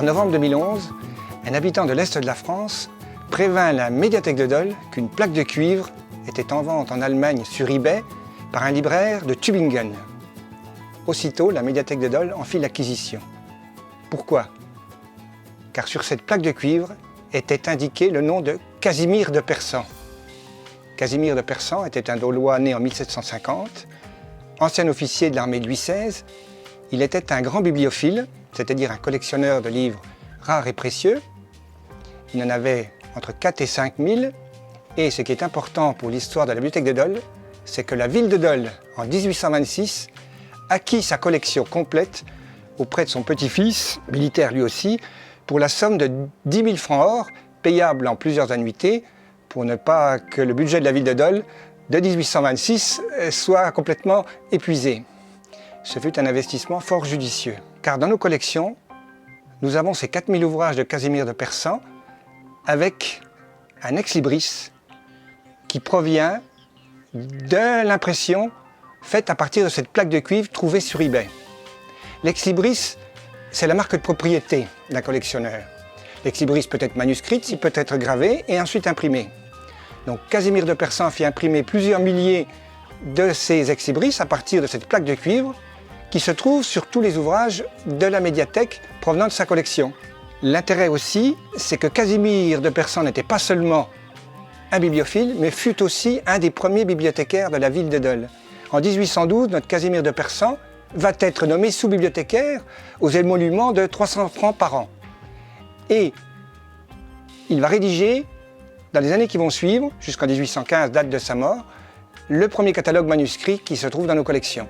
novembre 2011, un habitant de l'Est de la France prévint la médiathèque de Dole qu'une plaque de cuivre était en vente en Allemagne sur eBay par un libraire de Tübingen. Aussitôt, la médiathèque de Dole en fit l'acquisition. Pourquoi? Car sur cette plaque de cuivre était indiqué le nom de Casimir de Persan. Casimir de Persan était un Daulois né en 1750, ancien officier de l'armée de Louis XVI. Il était un grand bibliophile, c'est-à-dire un collectionneur de livres rares et précieux. Il en avait entre 4 et 5 000. Et ce qui est important pour l'histoire de la bibliothèque de Dole, c'est que la ville de Dole, en 1826, acquit sa collection complète auprès de son petit-fils, militaire lui aussi, pour la somme de 10 000 francs or, payable en plusieurs annuités, pour ne pas que le budget de la ville de Dole de 1826 soit complètement épuisé. Ce fut un investissement fort judicieux, car dans nos collections, nous avons ces 4 000 ouvrages de Casimir de Persan avec un ex-libris qui provient de l'impression faite à partir de cette plaque de cuivre trouvée sur eBay. L'ex-libris, c'est la marque de propriété d'un collectionneur. L'ex-libris peut être manuscrite, il peut être gravé et ensuite imprimé. Donc Casimir de Persan fit imprimer plusieurs milliers de ces ex-libris à partir de cette plaque de cuivre qui se trouve sur tous les ouvrages de la médiathèque provenant de sa collection. L'intérêt aussi, c'est que Casimir de Persan n'était pas seulement un bibliophile, mais fut aussi un des premiers bibliothécaires de la ville de Dole. En 1812, notre Casimir de Persan va être nommé sous-bibliothécaire aux émoluments de 300 francs par an. Et il va rédiger, dans les années qui vont suivre, jusqu'en 1815, date de sa mort, le premier catalogue manuscrit qui se trouve dans nos collections.